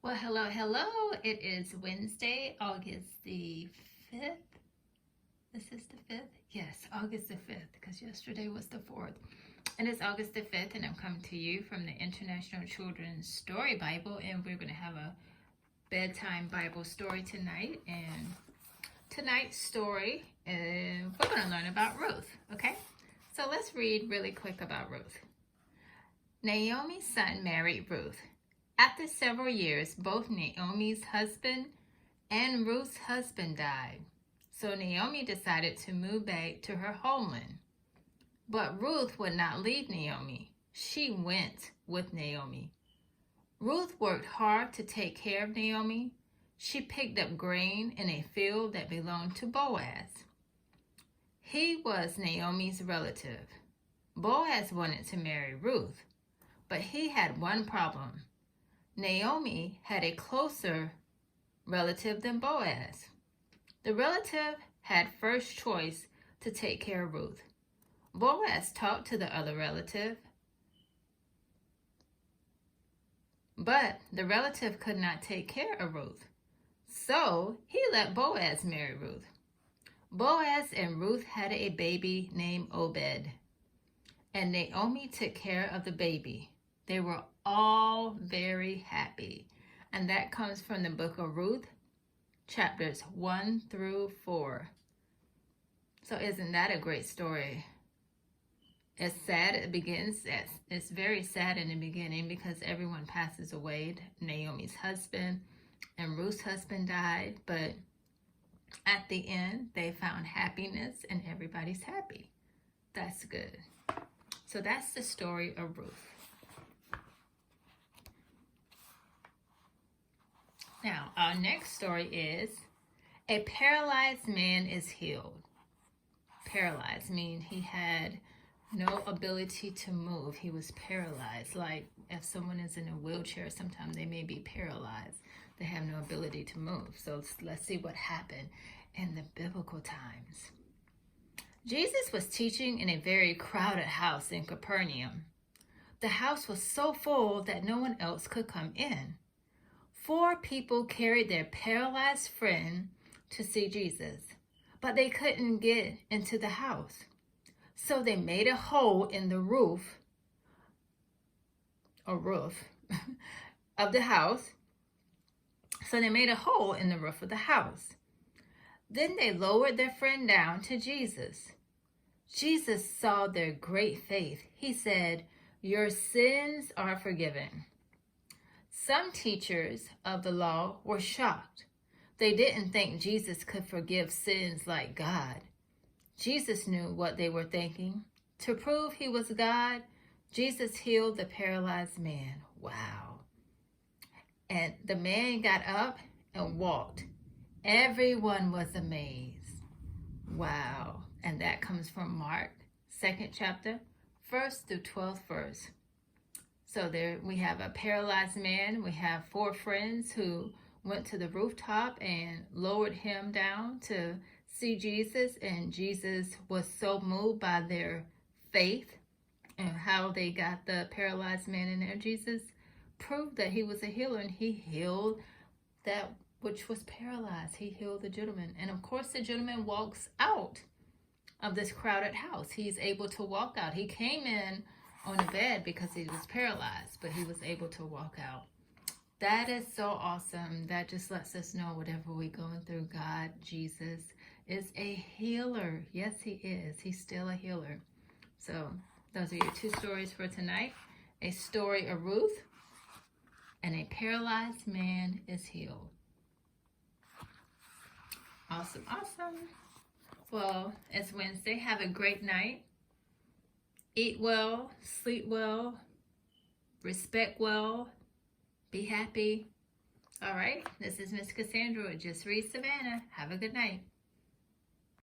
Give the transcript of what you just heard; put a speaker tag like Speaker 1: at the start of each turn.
Speaker 1: Well, hello. It is Wednesday, August the 5th. This is the 5th? Yes, August the 5th, because yesterday was the 4th. And it's August the 5th, and I'm coming to you from the International Children's Story Bible, and we're going to have a bedtime Bible story tonight. And tonight's story, we're going to learn about Ruth, okay? So let's read really quick about Ruth. Naomi's son married Ruth. After several years, both Naomi's husband and Ruth's husband died. So Naomi decided to move back to her homeland. But Ruth would not leave Naomi. She went with Naomi. Ruth worked hard to take care of Naomi. She picked up grain in a field that belonged to Boaz. He was Naomi's relative. Boaz wanted to marry Ruth, but he had one problem. Naomi had a closer relative than Boaz. The relative had first choice to take care of Ruth. Boaz talked to the other relative, but the relative could not take care of Ruth. So he let Boaz marry Ruth. Boaz and Ruth had a baby named Obed, and Naomi took care of the baby. They were all very happy. And that comes from the book of Ruth, chapters 1 through 4. So isn't that a great story? It's sad it begins. It's very sad in the beginning because everyone passes away. Naomi's husband and Ruth's husband died. But at the end, they found happiness and everybody's happy. That's good. So that's the story of Ruth. Now, our next story is a paralyzed man is healed. Paralyzed means he had no ability to move. He was paralyzed. Like if someone is in a wheelchair, sometimes they may be paralyzed. They have no ability to move. So let's see what happened in the biblical times. Jesus was teaching in a very crowded house in Capernaum. The house was so full that no one else could come in. 4 people carried their paralyzed friend to see Jesus, but they couldn't get into the house. So they made a hole in the roof of the house. So they made a hole in the roof of the house. Then they lowered their friend down to Jesus. Jesus saw their great faith. He said, "Your sins are forgiven." Some teachers of the law were shocked. They didn't think Jesus could forgive sins like God. Jesus knew what they were thinking. To prove he was God, Jesus healed the paralyzed man. Wow. And the man got up and walked. Everyone was amazed. Wow. And that comes from Mark, 2nd chapter, 1st through 12th verse. So there we have a paralyzed man. We have 4 friends who went to the rooftop and lowered him down to see Jesus. And Jesus was so moved by their faith and how they got the paralyzed man in there. Jesus proved that he was a healer, and he healed that which was paralyzed. He healed the gentleman. And of course, the gentleman walks out of this crowded house. He's able to walk out. He came in on a bed because he was paralyzed, but he was able to walk out. That is so awesome. That just lets us know whatever we're going through, God, Jesus, is a healer. Yes, he is. He's still a healer. So those are your 2 stories for tonight. A story of Ruth and a paralyzed man is healed. Awesome, awesome. Well, it's Wednesday. Have a great night. Eat well, sleep well, respect well, be happy. All right, this is Miss Cassandra with Just Read Savannah. Have a good night.